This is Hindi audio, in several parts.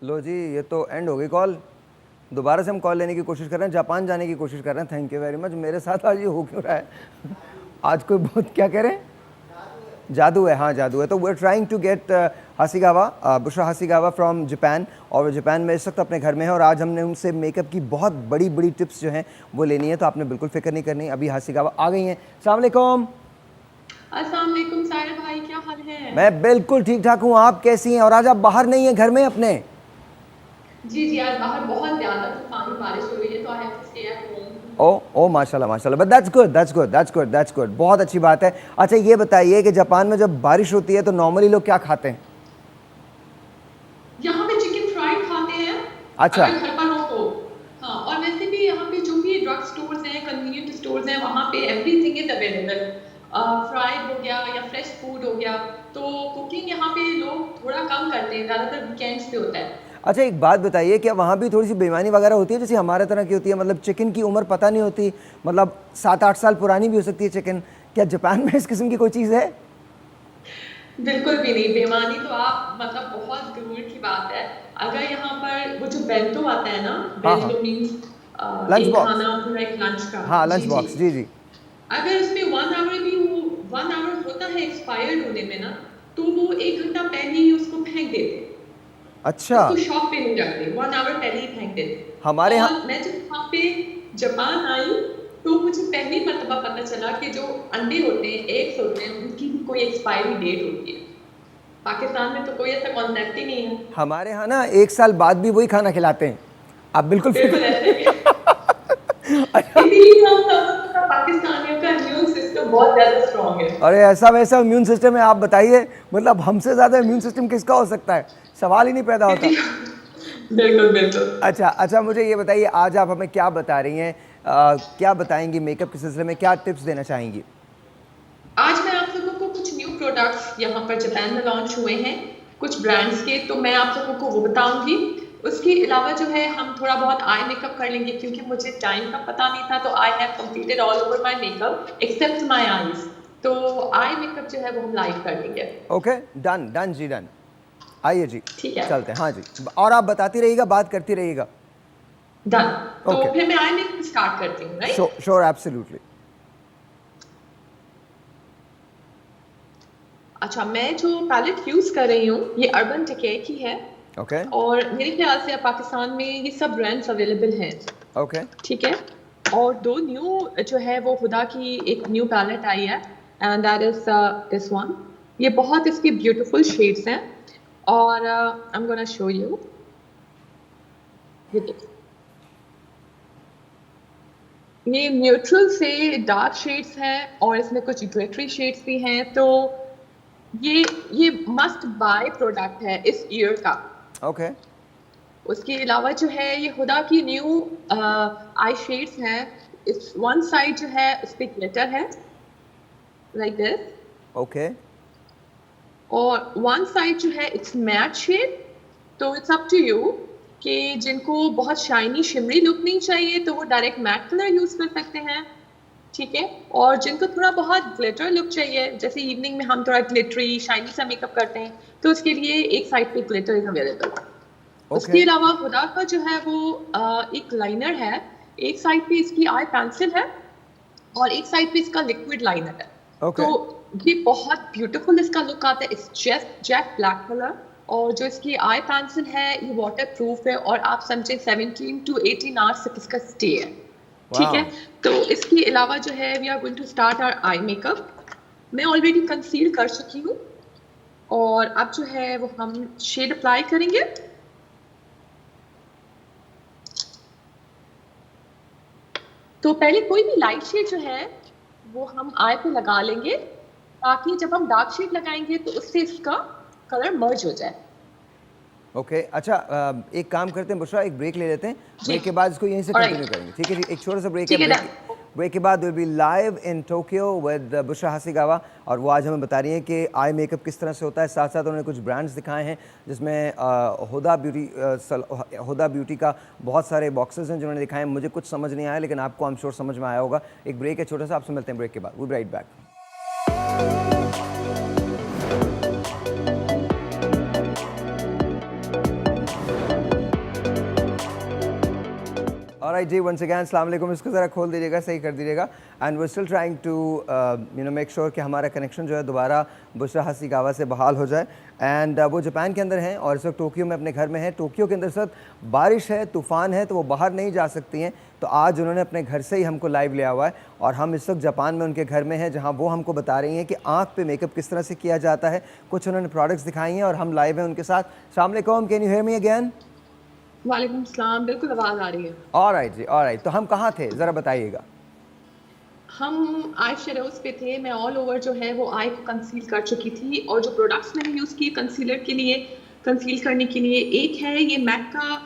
लो जी, ये तो एंड हो गई कॉल। दोबारा से हम कॉल लेने की कोशिश कर रहे हैं, जापान जाने की कोशिश कर रहे हैं। Thank you very much. मेरे साथ आज ये हो क्यों रहा है? आज कोई बहुत क्या कह रहे हैं? जादू है, हाँ जादू है। तो we are trying to get Hasegawa, Bushra Hasegawa from Japan, और वो जापान में इस वक्त अपने घर में है, और आज हमने उनसे मेकअप की बहुत बड़ी बड़ी टिप्स जो हैं वो लेनी है। तो आपने बिल्कुल फिक्र नहीं करनी। अभी हासीगावा आ गई हैं। अस्सलाम वालेकुम। अस्सलाम वालेकुम साहिर भाई, क्या हाल है? मैं बिल्कुल ठीक ठाक हूँ, आप कैसी हैं? और आज आप बाहर नहीं हैं, घर में अपने? जी जी, आज बाहर बहुत ज्यादा तूफानी बारिश हो रही है, तो I have to stay at home. ओ माशाल्लाह माशाल्लाह, but that's good that's good that's good that's good, बहुत अच्छी बात है। अच्छा ये बताइए कि जापान में जब बारिश होती है तो नॉर्मली लोग क्या खाते हैं? यहाँ पे चिकन फ्राई खाते हैं, अच्छा। अगर घर पर हो तो। हाँ, और वैसे भी यहाँ पे जो भी ड्रग स्टोर्स हैं, कन्वीनियंट स्टोर्स हैं, वहाँ पे एवरीथिंग इज अवेलेबल। फ्राइड हो गया या फ्रेश फूड हो गया। तो कुकिंग यहाँ पे लोग थोड़ा कम करते हैं, ज़्यादातर वीकेंड्स पे होता है। अच्छा एक बात बताइए, क्या वहाँ भी थोड़ी सी बेईमानी वगैरह होती है जैसे हमारे तरह की होती है? मतलब चिकन की उम्र पता नहीं होती, मतलब 7-8 साल पुरानी भी हो सकती है चिकन। क्या जापान में इस किस्म की कोई चीज़ है? बिल्कुल भी नहीं, बेईमानी तो आप मतलब बहुत दूर की बात है। अगर यहाँ पर वो जो बेंतो आता है ना, हाँ हाँ, बेंतो मीन्स लंच एक बॉक्स। खाना पूरा एक लंच का। हाँ लंच जी जी, बॉक्स, जी जी। अगर उसमें 1 आवर भी वो 1 आवर होता है एक्सपायर्ड होने में ना, तो वो 1 घंटा पहले ही उसको फेंक देते, अच्छा। उसको शॉप पे नहीं रखते, 1 आवर पहले ही फेंक देते। हमारे यहाँ। और मैं जब वहाँ पे जापान आई, तो मुझे पहली मर्तबा पता चला कि जो अंडे होते हैं, एग्स होते हैं, उनकी भी कोई एक्सपायरी डेट होती है। पाकिस्तान में तो कोई ऐसा कॉन्सेप्ट ही नहीं है। हमारे यहाँ ना 1 साल बाद भी वही खाना खिलाते हैं। आप बिल्कुल बिल्कुल ऐसे ही। अच्छा। इसीलिए हम समझते हैं पाकिस्तानियों का इम्यून सिस्टम बहुत ज्यादा स्ट्रांग है। अरे ऐसा वैसा इम्यून सिस्टम है, आप बताइए। मतलब हमसे ज़्यादा इम्यून सिस्टम किसका हो सकता है? सवाल ही नहीं पैदा होता। बिल्कुल बिल्कुल। अच्छा अच्छा, मुझे ये बताइए आज आप हमें क्या बता रही हैं? क्या बताएंगी मेकअप के सिलसिले में, क्या टिप्स देना चाहेंगी? आज मैं आप लोगों को कुछ न्यू प्रोडक्ट्स यहाँ पर जापान में लॉन्च हुए हैं, कुछ ब्रांड्स के, तो मैं आप लोगों को वो बताऊंगी। उसके अलावा जो है हम थोड़ा बहुत आई मेकअप कर लेंगे, क्योंकि मुझे टाइम का पता नहीं था, तो I have completed all over my makeup except my eyes. तो आई मेकअप जो है वो हम लाइव कर लेंगे। ओके, डन डन जी डन। आइए जी, ठीक है, चलते हैं। हाँ जी, और आप बताती रहिएगा, बात करती रहिएगा। डन। तो ओके, फिर मैं आई मेकअप स्टार्ट करती हूँ, राइट? Sure absolutely. अच्छा, मैं जो पैलेट यूज कर रही हूँ ये अर्बन डिके की है, ओके और मेरे ख्याल से अब पाकिस्तान में ये सब ब्रांड्स अवेलेबल हैं। ओके ठीक है। और दो न्यू जो है वो हुदा की एक न्यू पैलेट आई है, and that is this one. ये बहुत इसकी ब्यूटीफुल शेड्स हैं, और I am gonna show you. ये न्यूट्रल से डार्क शेड्स हैं, और इसमें कुछ ग्लिटरी शेड्स भी हैं। तो ये मस्ट बाय प्रोडक्ट है इस ईयर का। ओके उसके अलावा जो है ये हुदा की न्यू आई शेड्स हैं। इस वन साइड जो है उस पे ग्लिटर है लाइक दिस, ओके और वन साइड जो है इट्स मैट शेड। तो इट्स अप टू यू कि जिनको बहुत शाइनी शिमरी लुक नहीं चाहिए तो वो डायरेक्ट मैट कलर यूज कर सकते हैं। ठीक है। और जिनको थोड़ा बहुत ग्लिटर लुक चाहिए, जैसे इवनिंग में हम थोड़ा ग्लिटरी शाइनी सा मेकअप करते हैं, तो उसके लिए एक साइड पे ग्लिटर इज अवेलेबल। ओके उसके अलावा हुदा का जो है वो एक लाइनर है। एक साइड पे इसकी आई पेंसिल है, और एक साइड पे इसका लिक्विड लाइनर है। ओके तो ये बहुत ब्यूटीफुल इसका लुक आता है। इस जेट ब्लैक कलर, और जो इसकी आई पेंसिल है ये वाटर प्रूफ है, और आप समझे 17 to 18 आवर्स तक इसका स्टे है। ठीक है। तो इसके अलावा जो है we are going to start our eye makeup. मैं ऑलरेडी कंसील कर चुकी हूँ, और अब जो है वो हम शेड अप्लाई करेंगे। तो पहले कोई भी लाइट शेड जो है वो हम आई पे लगा लेंगे, ताकि जब हम डार्क शेड लगाएंगे तो उससे इसका कलर मर्ज हो जाए। ओके अच्छा, एक काम करते हैं बुशरा, एक ब्रेक ले लेते हैं। जी, ब्रेक के बाद इसको यहीं से ऑलराइट, कंटिन्यू करेंगे, ठीक है जी? एक छोटा सा ब्रेक है, ठीक है ब्रेक डन। ब्रेक के बाद will be live in Tokyo with Bushra Hasegawa, और वो आज हमें बता रही हैं कि आई मेकअप किस तरह से होता है। साथ साथ उन्होंने कुछ ब्रांड्स दिखाए हैं जिसमें हुदा ब्यूटी का बहुत सारे बॉक्सेस हैं जिन्होंने दिखाए हैं। मुझे कुछ समझ नहीं आया, लेकिन आपको आई एम श्योर समझ में आया होगा। एक ब्रेक है छोटा सा, आपसे मिलते हैं ब्रेक के बाद। We be right back. Alright जी, वंस अगैन अस्सलाम वालेकुम। इसको ज़रा खोल दीजिएगा, सही कर दीजिएगा। And we still trying to make sure कि हमारा कनेक्शन जो है दोबारा बुशरा हसीगावा से बहाल हो जाए। एंड वो जापान के अंदर हैं और इस वक्त टोक्यो में अपने घर में है। टोक्यो के अंदर सर बारिश है, तूफ़ान है, तो वो बाहर नहीं जा सकती हैं। तो आज उन्होंने अपने घर से ही हमको लाइव लिया हुआ है और हम इस वक्त जापान में उनके घर में हैं, जहाँ वो हमको बता रही हैं कि आँख पे मेकअप किस तरह से किया जाता है। कुछ उन्होंने प्रोडक्ट्स दिखाई हैं और हम लाइव हैं उनके साथ। अस्सलाम वालेकुम, can you hear me again? वालेकुम सलाम, बिल्कुल आवाज़ आ रही है। ऑलराइट जी, ऑलराइट। तो हम कहाँ थे, ज़रा बताइएगा। हम आई शेडोज पे थे। मैं ऑल ओवर जो है वो आई को कंसील कर चुकी थी, और जो प्रोडक्ट्स मैंने यूज़ किए कंसीलर के लिए, कंसील करने के लिए, एक है ये मैक का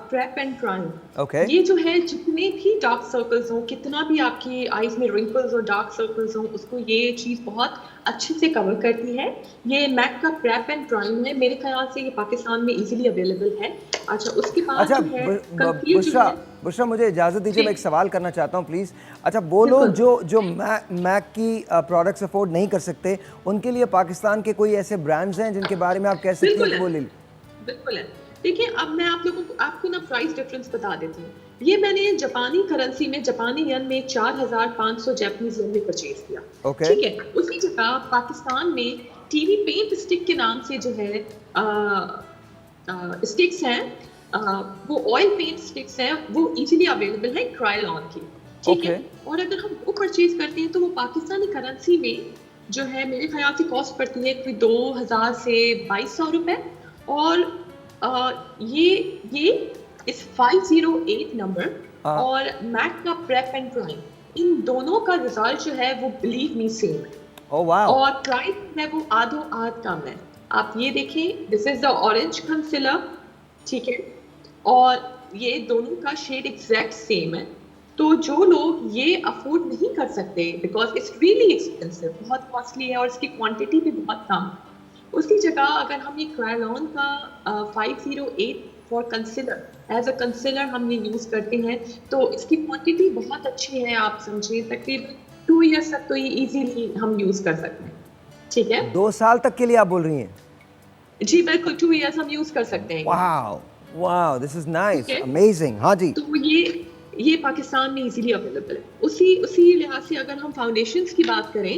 प्रेप एंड प्राइम। ओके। ये जो है जितने भी डार्क सर्कल्स हो, कितना भी आपकी आईज में रिंकल्स और डार्क सर्कल्स हो, उसको ये चीज़ बहुत अच्छे से कवर करती है। ये मैक का प्रेप एंड प्राइम है। मेरे ख्याल से ये पाकिस्तान में इजीली अवेलेबल है। अच्छा, उसके बाद अच्छा जो है कंसील जो है, बुशरा मुझे इजाज़त दीजिए, जी। मैं एक सवाल करना चाहता हूँ प्लीज़। अच्छा, वो लोग जो मैक की प्रोडक्ट्स अफोर्ड नहीं कर सकते, उनके लिए पाकिस्तान के कोई ऐसे ब्रांड्स हैं जिनके बारे में आप कह सकते हैं बिल्कुल कि है, वो ले? बिल्कुल है। देखिए, अब मैं आप लोगों को आपको ना प्राइस डिफरेंस बता देती हूँ। ये मैंने जापानी करेंसी में, जापानी यन में 4500 जापानीज यन में परचेज किया। ओके। ठीक है। उसी जगह पाकिस्तान में टीवी पेंट स्टिक के नाम से जो है स्टिक्स हैं, वो ऑयल पेंट स्टिक्स हैं, वो इजीली अवेलेबल है क्रायोलॉन की। ठीक है। और अगर हम वो परचेज करते हैं तो वो पाकिस्तानी करेंसी में जो है मेरे ख्याल से कॉस्ट पड़ती है कोई 2000 से 2200 रुपए। और ये इस 508 नंबर और मैक का प्रेप एंड प्राइम, इन दोनों का रिजल्ट जो है वो बिलीव मी सेम है। Oh wow. और प्राइस है वो आधो आध कम है। आप ये देखें, this is the orange concealer. ठीक है। और ये दोनों का शेड एग्जैक्ट सेम है। तो जो लोग ये अफोर्ड नहीं कर सकते, बिकॉज इट्स रियली एक्सपेंसिव, बहुत कॉस्टली है और इसकी क्वांटिटी भी बहुत कम, उसकी जगह अगर हम ये क्रायोलॉन का 508 for concealer as a concealer हम ये यूज़ करते हैं, तो इसकी क्वांटिटी बहुत अच्छी है। आप समझिए तकरीबन 2 ईयर्स तक तो ये इजीली हम यूज़ कर सकते हैं। ठीक है। 2 साल तक के लिए आप बोल रही हैं? जी बिल्कुल, 2 ईयर्स हम यूज़ कर सकते हैं। Wow wow, this is nice, ठीक है। अमेजिंग। हाँ जी। तो ये पाकिस्तान में इजीली अवेलेबल है। उसी लिहाज से अगर हम फाउंडेशंस की बात करें,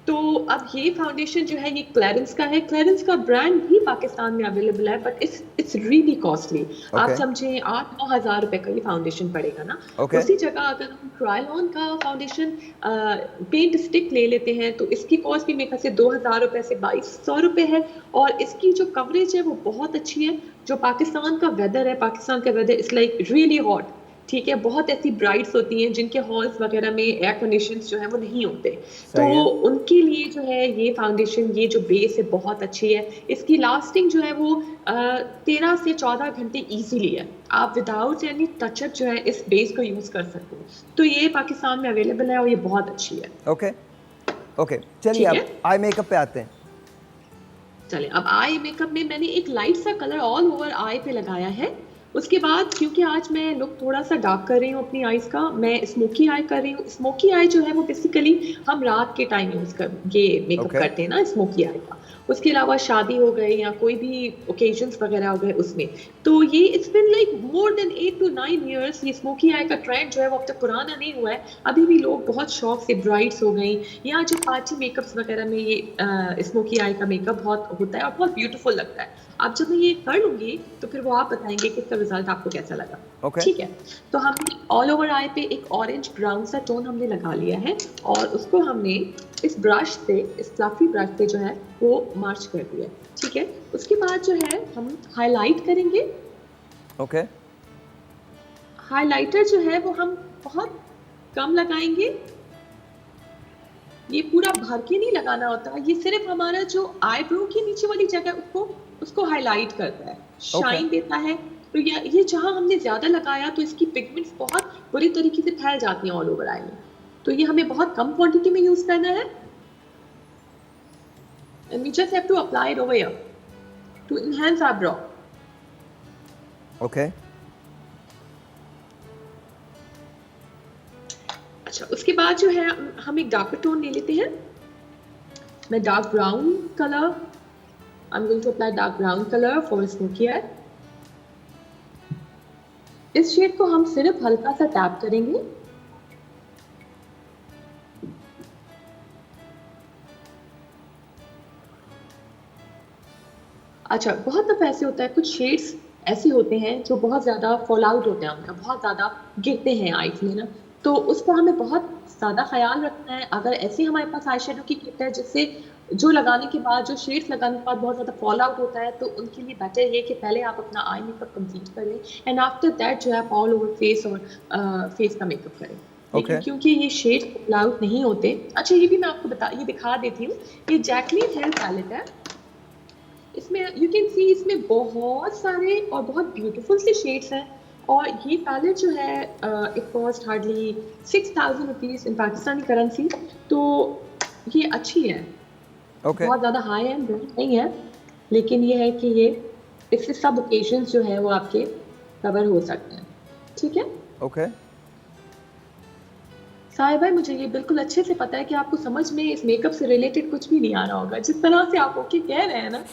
तो अब ये फाउंडेशन जो है ये क्लैरेंस का है। क्लैरेंस का ब्रांड भी पाकिस्तान में अवेलेबल है, बट इट्स रियली कॉस्टली। आप समझें 8-9 हज़ार रुपए का ये फाउंडेशन पड़ेगा ना। उसी जगह अगर हम क्रायोलॉन का फाउंडेशन पेंट स्टिक ले लेते हैं तो इसकी कॉस्ट भी मेरे ख्याल से 2000 रुपए से 2200 रुपए है। और इसकी जो कवरेज है वो बहुत अच्छी है। जो पाकिस्तान का वेदर है, पाकिस्तान का weather is like really hot. ठीक है। बहुत ऐसी ब्राइड्स होती हैं जिनके हॉल्स वगैरह में एयर कंडीशंस जो है वो नहीं होते, तो उनके लिए जो है ये फाउंडेशन, ये जो बेस है बहुत अच्छी है। इसकी लास्टिंग जो है वो 13 से 14 घंटे इजीली है। आप विदाउट एनी टचअप जो है इस बेस को यूज कर सकते हो। तो ये पाकिस्तान में अवेलेबल है और ये बहुत अच्छी है। ओके ओके, चलिए अब आई मेकअप पे आते हैं। चलिए, अब आई मेकअप में मैंने एक लाइट सा कलर ऑल ओवर आई पे लगाया है। उसके बाद क्योंकि आज मैं लुक थोड़ा सा डार्क कर रही हूँ अपनी आईज का, मैं स्मोकी आई कर रही हूँ। स्मोकी आई जो है वो बेसिकली हम रात के टाइम यूज कर ये मेकअप करते हैं ना, स्मोकी आई का। उसके अलावा शादी हो गई या कोई भी ओकेजन्स वगैरह हो गए उसमें, तो ये it's been like more than 8 to 9 years ये स्मोकी आई का ट्रेंड जो है वो अब तक पुराना नहीं हुआ है। अभी भी लोग बहुत शौक से ब्राइड्स हो गई या जो पार्टी मेकअप्स वगैरह में ये स्मोकी आई का मेकअप बहुत होता है और बहुत ब्यूटीफुल लगता है। अब जब मैं ये कर लूंगी तो फिर वो आप बताएंगे कि इसका रिजल्ट आपको कैसा लगा। ठीक है। तो हमने ऑल ओवर आई पे एक ऑरेंज ब्राउन सा टोन हमने लगा लिया है और उसको हमने इस ब्रश से, इस फ्लफी ब्रश से जो है वो मार्च कर दिया। ठीक है। उसके बाद जो है हम हाईलाइट करेंगे। ओके। हाइलाइटर जो है वो हम बहुत कम लगाएंगे। ये पूरा भर के नहीं लगाना होता, ये सिर्फ हमारा जो आईब्रो की नीचे वाली जगह उसको हाईलाइट करता है, शाइन देता है। तो ये जहां हमने ज्यादा लगाया तो इसकी पिगमेंट्स बहुत बुरी तरीके से फैल जाती हैं ऑल ओवर आई में। तो ये हमें बहुत कम क्वांटिटी में यूज करना है and we just have to apply it over here to enhance our brow. Okay अच्छा, उसके बाद जो है हम एक डार्कर टोन ले लेते हैं। मैं dark brown colour, I am going to apply dark brown colour for smoky eye. इस शेड को हम सिर्फ हल्का सा टैप करेंगे। अच्छा, बहुत दफा ऐसे होता है, कुछ शेड्स ऐसे होते हैं जो बहुत ज़्यादा फॉल आउट होते हैं, उनका बहुत ज़्यादा गिरते हैं आईज में ना, तो उसका हमें बहुत ज़्यादा ख्याल रखना है। अगर ऐसी हमारे पास आई शेडो की किट है जिससे जो लगाने के बाद, जो शेड्स लगाने के बाद बहुत ज़्यादा फॉल आउट होता है, तो उनके लिए बेटर ये कि पहले आप अपना आई मेकअप कंप्लीट कर लें एंड आफ्टर दैट जो है आप ऑल ओवर फेस और फेस का मेकअप करें। लेकिन Okay. क्योंकि ये शेड फॉल आउट नहीं होते। अच्छा, ये भी मैं आपको ये दिखा देती हूँ। ये जैकलीन हेयर पैलेट है। इसमें यू कैन सी इसमें बहुत सारे और बहुत ब्यूटीफुल से शेड्स हैं और ये पैलेट जो है it cost hardly 6,000 rupees in Pakistani currency. तो ये अच्छी है, ओके बहुत ज़्यादा हाई एंड नहीं है, लेकिन ये है कि ये इससे सब ओकेजन्स जो है वो आपके कवर हो सकते हैं। ठीक है ओके साहिब भाई, मुझे ये बिल्कुल अच्छे से पता है कि आपको समझ में इस मेकअप से रिलेटेड कुछ भी नहीं आ रहा होगा, जिस तरह से आप ओके कह रहे हैं ना।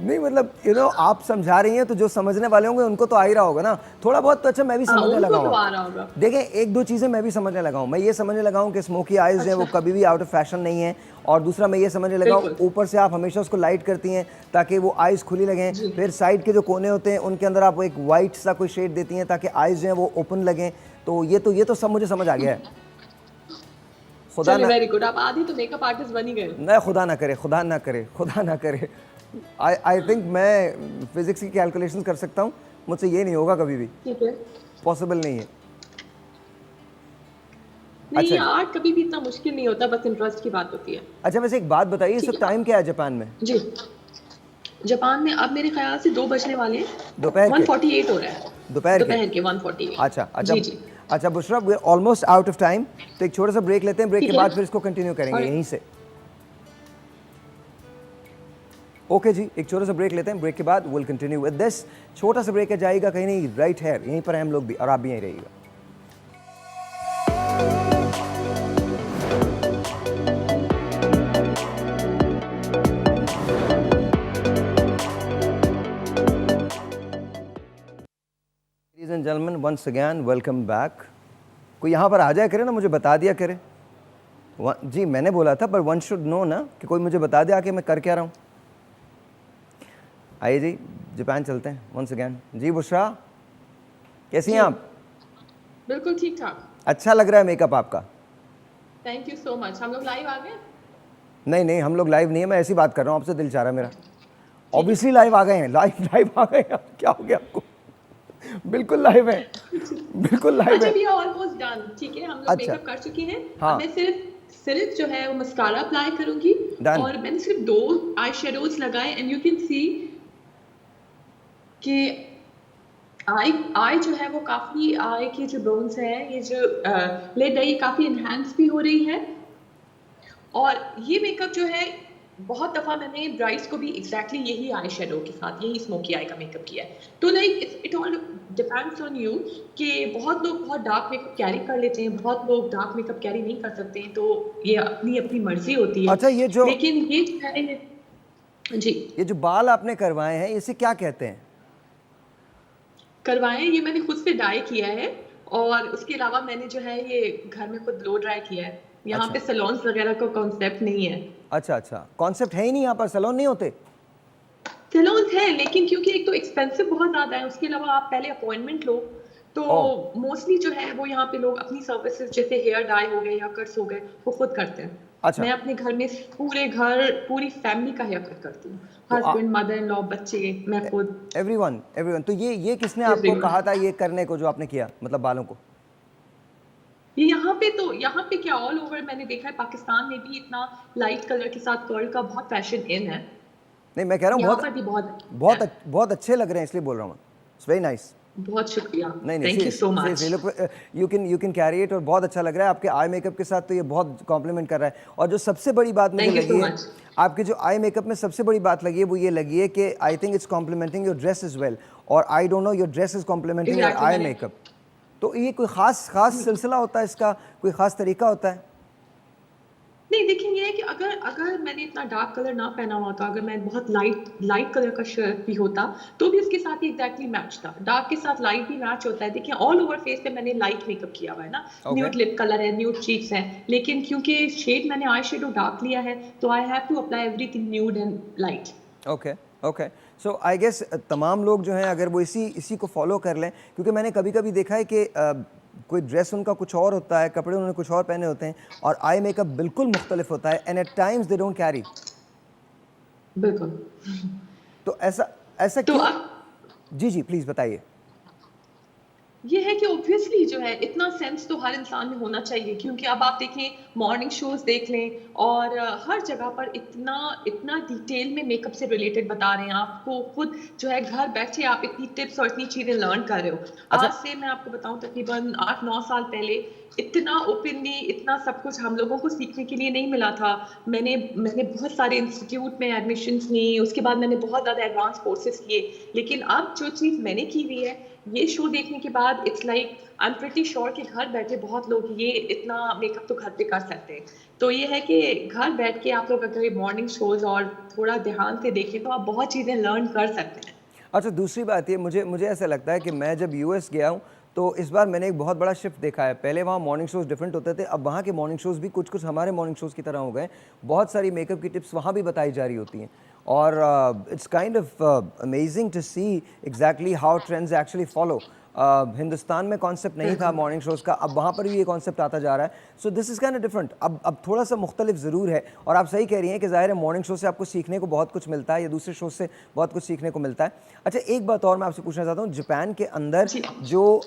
नहीं मतलब आप समझा रही हैं तो जो समझने वाले होंगे उनको तो आ ही रहा होगा ना थोड़ा बहुत। तो अच्छा मैं भी समझने लगा उनको तो आ हूँ। रहा होगा। देखें एक दो चीज़ें मैं भी समझने लगा हूँ। मैं ये समझने लगा हूँ कि स्मोकी आइज हैं वो कभी भी आउट ऑफ फैशन नहीं है। और दूसरा मैं ये समझने लगा हूँ बिल्कुल। ऊपर से आप हमेशा उसको लाइट करती हैं ताकि वो आइज़ खुली लगें। जी। फिर साइड के जो कोने होते हैं उनके अंदर आप एक वाइट सा कोई शेड देती हैं ताकि आइज़ जो हैं वो ओपन लगें। तो ये तो सब मुझे समझ आ गया है। खुदा चलिए, ना वेरी गुड, आप आधी तो मेकअप आर्टिस्ट बन ही गए। नहीं, खुदा ना करे, खुदा ना करे, खुदा ना करे। आई थिंक मैं फिजिक्स की कैलकुलेशन कर सकता हूँ, मुझसे ये नहीं होगा कभी भी, ठीक है। पॉसिबल नहीं है। नहीं, अच्छा जी। आर्ट कभी भी इतना मुश्किल नहीं होता, बस इंटरेस्ट की बात होती है। अच्छा वैसे एक बात बताइए, इस ठीक वक्त है। टाइम क्या है जापान में? जी, जापान में अब मेरे ख्याल से 2 बजने वाले हैं। दोपहर के? 1:48 हो रहा है। दोपहर के? दोपहर के 1:48। अच्छा अच्छा जी जी, अच्छा Bushra, we are almost out of time, तो एक छोटा सा ब्रेक लेते हैं। ब्रेक ठीक के है। बाद फिर इसको कंटिन्यू करेंगे और- यहीं से। ओके जी, एक छोटा सा ब्रेक लेते हैं। ब्रेक के बाद विल कंटिन्यू विद दिस। छोटा सा ब्रेक है, जाएगा कहीं नहीं, राइट है यहीं पर हैं हम लोग भी, और आप भी यहीं रहिएगा। Ladies and gentlemen, once again welcome back। कोई यहाँ पर आ जाए करे ना, मुझे बता दिया करे। जी मैंने बोला था, पर वन शुड नो ना कि कोई मुझे बता दे आके मैं कर क्या रहा हूँ। आइए जी, जापान चलते हैं वंस अगेन। जी बुशरा, कैसी हैं आप? बिल्कुल ठीक ठाक। अच्छा लग रहा है मेकअप आपका। Thank you so much. हम लोग लाइव आ गए। नहीं नहीं, हम लोग लाइव नहीं है, मैं ऐसी बात कर रहा हूँ आपसे, दिल चाह रहा है मेरा। ऑब्वियसली लाइव आ गए हैं, लाइव आ गए हैं। क्या हो गया आपको? बिल्कुल लाइव है, बिल्कुल लाइव अच्छा, है। We are almost done. ठीक है, हम लोग अच्छा। मेकअप कर चुके हैं। हाँ। अब मैं सिर्फ जो है वो मस्कारा अप्लाई करूंगी। Done। और मैंने सिर्फ 2 आई शेडोज लगाए एंड यू कैन सी कि आई जो है वो काफी, आई की जो बोन्स है, ये जो लिड है, ये काफी इनहेंस भी हो रही है। और ये मेकअप जो है, बहुत दफा मैंने ब्राइड्स को भी एग्जैक्टली यही आई शेडो के साथ, यही स्मोकी आई का मेकअप किया है। तो like it all depends on you कि बहुत लोग बहुत डार्क मेकअप कैरी कर लेते हैं, बहुत लोग डार्क मेकअप कैरी नहीं कर सकते हैं, तो ये अपनी अपनी मर्जी होती है। अच्छा, ये जो लेकिन ये जो है जी, ये जो बाल आपने करवाए हैं इसे क्या कहते हैं? करवाएं, ये मैंने खुद से डाई किया है और उसके अलावा मैंने जो है ये घर में खुद ब्लो ड्राई किया है। यहाँ अच्छा। पे सैलून्स वगैरह का कॉन्सेप्ट नहीं है। अच्छा अच्छा, कॉन्सेप्ट है ही नहीं यहाँ पर, सैलून नहीं होते? सैलून्स है, लेकिन क्योंकि एक तो एक्सपेंसिव बहुत ज्यादा है, उसके अलावा आप पहले अपॉइंटमेंट लो, तो ओह। मोस्टली जो है वो यहाँ पे लोग अपनी सर्विसेज जैसे हेयर डाई हो गए या कट्स हो गए वो खुद करते हैं। अच्छा। मैं अपने घर में पूरी फैमिली का हेयर कट करती हूँ, तो हस्बैंड, मदर इन लॉ, बच्चे, मैं खुद, एवरीवन। तो ये किसने आपको everyone। कहा था ये करने को, जो आपने किया, मतलब बालों को? ये यहाँ पे क्या ऑल ओवर मैंने देखा है, पाकिस्तान में भी इतना लाइट कलर के साथ कर्ल का बहुत फैशन इन है। नहीं मैं कह रहा हूँ यहाँ बहुत पर भी बहुत बहुत बहुत अच्छे लग रहे हैं, इसलिए बोल रहा हूँ मैं। It's very nice. बहुत शुक्रिया, नहीं नहीं, thank you so much. Seriously look, you can carry it, और बहुत अच्छा लग रहा है आपके आई मेकअप के साथ, तो ये बहुत कॉम्प्लीमेंट कर रहा है। और जो सबसे बड़ी बात मुझे थैंक यू सो लगी है मच। आपके जो आई मेकअप में सबसे बड़ी बात लगी है वो ये लगी है कि I think it's complimenting your dress is well, और I don't know your dress is complimenting your exactly I मैंने मेकअप। तो ये कोई खास सिलसिला होता है इसका, कोई खास तरीका होता है? नहीं, देखिए ये है कि अगर अगर मैंने इतना डार्क कलर ना पहना हुआ था, अगर मैं बहुत लाइट लाइट कलर का शर्ट भी होता तो भी उसके साथ ही एग्जैक्टली मैच था। डार्क के साथ लाइट भी मैच होता है। देखिए ऑल ओवर फेस पे मैंने लाइट मेकअप किया हुआ है ना, ओके न्यूड लिप कलर है, न्यूड चीक्स हैं, लेकिन क्योंकि शेड मैंने आई शेडो डार्क लिया है तो I have to apply everything nude and light. Okay okay. So I guess तमाम लोग जो हैं अगर वो इसी इसी को फॉलो कर लें, क्योंकि मैंने कभी कभी देखा है कि कोई ड्रेस उनका कुछ और होता है, कपड़े उन्होंने कुछ और पहने होते हैं, और आई मेकअप बिल्कुल मुख्तलिफ होता है, and at times they don't carry. बिल्कुल। तो ऐसा ऐसा तो क्यों? अब जी जी प्लीज़ बताइए। ये है कि ऑब्वियसली जो है इतना सेंस तो हर इंसान में होना चाहिए, क्योंकि अब आप देखें मॉर्निंग शोज देख लें और हर जगह पर इतना इतना डिटेल में मेकअप से रिलेटेड बता रहे हैं। आपको खुद जो है घर बैठे आप इतनी टिप्स और इतनी चीजें लर्न कर रहे हो। अच्छा, आज से मैं आपको बताऊं तकरीबन 8-9 साल पहले इतना ओपनली इतना सब कुछ हम लोगों को सीखने के लिए नहीं मिला था। मैंने मैंने बहुत सारे इंस्टीट्यूट में एडमिशन्स ली, उसके बाद मैंने बहुत ज़्यादा एडवांस कोर्सेज किए, लेकिन अब जो चीज़ मैंने की हुई है ये शो देखने के बाद it's like I am pretty sure कि घर बैठे बहुत लोग ये इतना मेकअप तो घर पे कर सकते हैं। तो ये है कि घर बैठ के आप लोग अगर मॉर्निंग शोज और थोड़ा ध्यान से देखें तो आप बहुत चीज़ें लर्न कर सकते हैं। अच्छा दूसरी बात ये, मुझे मुझे ऐसा लगता है कि मैं जब यूएस गया हूँ तो इस बार मैंने एक बहुत बड़ा शिफ्ट देखा है। पहले वहाँ मॉर्निंग शोज़ डिफरेंट होते थे, अब वहाँ के मॉर्निंग शोज़ भी कुछ कुछ हमारे मॉर्निंग शोज़ की तरह हो गए। बहुत सारी मेकअप की टिप्स वहाँ भी बताई जा रही होती हैं, और it's kind of amazing to see exactly how trends actually follow. Hindustan में कॉन्सेप्ट नहीं था बिल्कुल। मॉर्निंग शोज़ का, अब वहाँ पर भी ये कॉन्सेप्ट आता जा रहा है। So this is kind of different, अब थोड़ा सा मुख्तलिफ ज़रूर है। और आप सही कह रही हैं कि ज़ाहिर है मॉर्निंग शो से आपको सीखने को बहुत कुछ मिलता है, या दूसरे शो से बहुत कुछ सीखने को मिलता है। अच्छा एक बात और मैं आपसे पूछना चाहता हूँ, जापान के अंदर जी। जो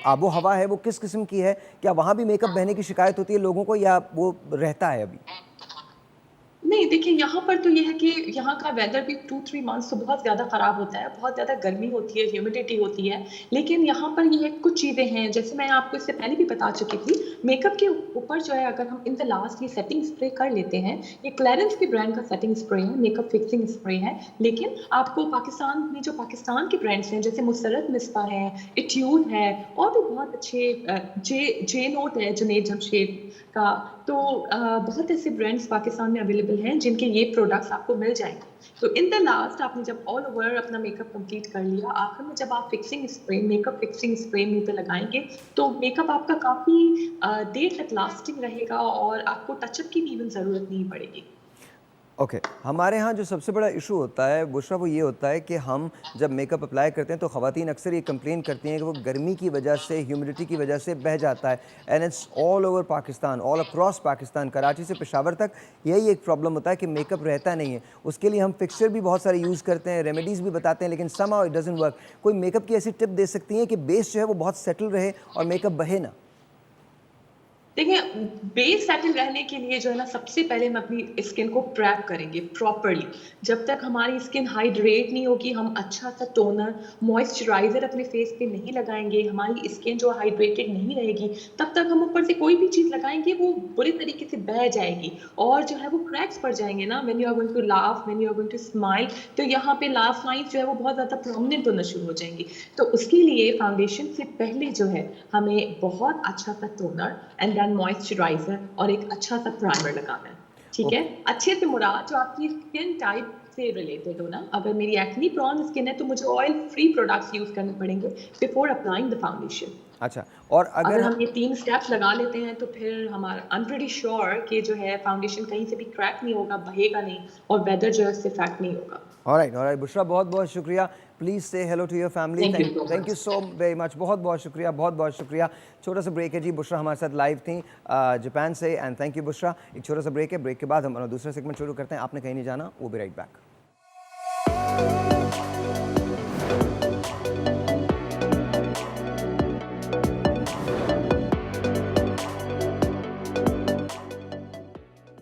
आबो हवा है वो किस किस्म की है? क्या वहाँ भी मेकअप बहने की शिकायत होती है लोगों को, या वो रहता है अभी? नहीं, देखिए यहाँ पर तो ये है कि यहाँ का वेदर भी 2-3 मंथ्स तो बहुत ज़्यादा ख़राब होता है, बहुत ज़्यादा गर्मी होती है, ह्यूमिडिटी होती है। लेकिन यहाँ पर ये है कुछ चीज़ें हैं, जैसे मैं आपको इससे पहले भी बता चुकी थी, मेकअप के ऊपर जो है अगर हम इन द लास्ट ये सेटिंग स्प्रे कर लेते हैं, ये क्लेरेंस के ब्रांड का सेटिंग स्प्रे है, मेकअप फिक्सिंग स्प्रे है। लेकिन आपको पाकिस्तान में जो पाकिस्तान के ब्रांड्स हैं, जैसे मुसर्रत मिस्बा है, इट्यूड है और भी बहुत अच्छे जे नोट है जुनैद जमशेद का। तो बहुत ऐसे ब्रांड्स पाकिस्तान में अवेलेबल हैं जिनके ये प्रोडक्ट्स आपको मिल जाएंगे। तो इन द लास्ट आपने जब ऑल ओवर अपना मेकअप कंप्लीट कर लिया, आखिर में जब आप fixing spray makeup fixing spray मुंह पे लगाएंगे तो मेकअप आपका काफ़ी देर तक लास्टिंग रहेगा और आपको टचअप की भी इवन ज़रूरत नहीं पड़ेगी। ओके हमारे यहाँ जो सबसे बड़ा इशू होता है बुशरा वो ये होता है कि हम जब मेकअप अप्लाई करते हैं तो ख़वातीन अक्सर ये कंप्लेन करती हैं कि वो गर्मी की वजह से, ह्यूमिडिटी की वजह से बह जाता है। And it's all over Pakistan, all across Pakistan, Karachi से पेशावर तक यही एक प्रॉब्लम होता है कि मेकअप रहता नहीं है। उसके लिए हम फिक्सचर भी बहुत सारे यूज़ करते हैं, रेमेडीज़ भी बताते हैं, लेकिन समहाउ इट डजंट वर्क। कोई मेकअप की ऐसी टिप दे सकती हैं कि बेस जो है वो बहुत सेटल रहे और मेकअप बहे ना? देखिए, बेस सेटल रहने के लिए जो है ना सबसे पहले हम अपनी स्किन को प्रेप करेंगे प्रॉपर्ली। जब तक हमारी स्किन हाइड्रेट नहीं होगी, हम अच्छा सा टोनर, मॉइस्चराइज़र अपने फेस पे नहीं लगाएँगे, हमारी स्किन जो हाइड्रेटेड नहीं रहेगी, तब तक हम ऊपर से कोई भी चीज़ लगाएँगे वो बुरे तरीके से बह जाएगी और जो है वो क्रैक्स पड़ जाएँगे ना। When you are going to laugh, when you are going to smile, तो यहाँ पे लाफ लाइन्स जो है वो बहुत ज़्यादा प्रोमिनेंट होना शुरू हो जाएँगी। तो उसके लिए फाउंडेशन से पहले जो है हमें बहुत अच्छा सा टोनर एंड देन मॉइस्चराइजर और एक अच्छा सा प्राइमर लगाना है। ठीक है? ओके अच्छे से मुराद जो आपकी स्किन टाइप से रिलेटेड हो ना। अगर मेरी एक्ने प्रोन स्किन है तो मुझे ऑयल फ्री प्रोडक्ट्स यूज़ करने पड़ेंगे बिफोर अप्लाइंग द फाउंडेशन। अच्छा, और अगर अगर हम ये 3 स्टेप्स लगा लेते हैं तो फिर हमारा आई एम प्रीटी श्योर कि जो है फाउंडेशन कहीं से भी क्रैक नहीं होगा, बहेगा नहीं और वेदर जो है उससे इफेक्ट नहीं होगा। ऑलराइट बुशरा, बहुत बहुत शुक्रिया। Please say hello to your family. Thank you so thank you much. So very much, बहुत बहुत शुक्रिया, बहुत बहुत शुक्रिया। छोटा सा ब्रेक है जी, बुशरा हमारे साथ लाइव थी जापान से, एंड थैंक यू बुशरा। एक छोटा सा ब्रेक है, ब्रेक के बाद हम दूसरा सेगमेंट शुरू करते हैं। आपने कहीं नहीं जाना, वो बी राइट बैक।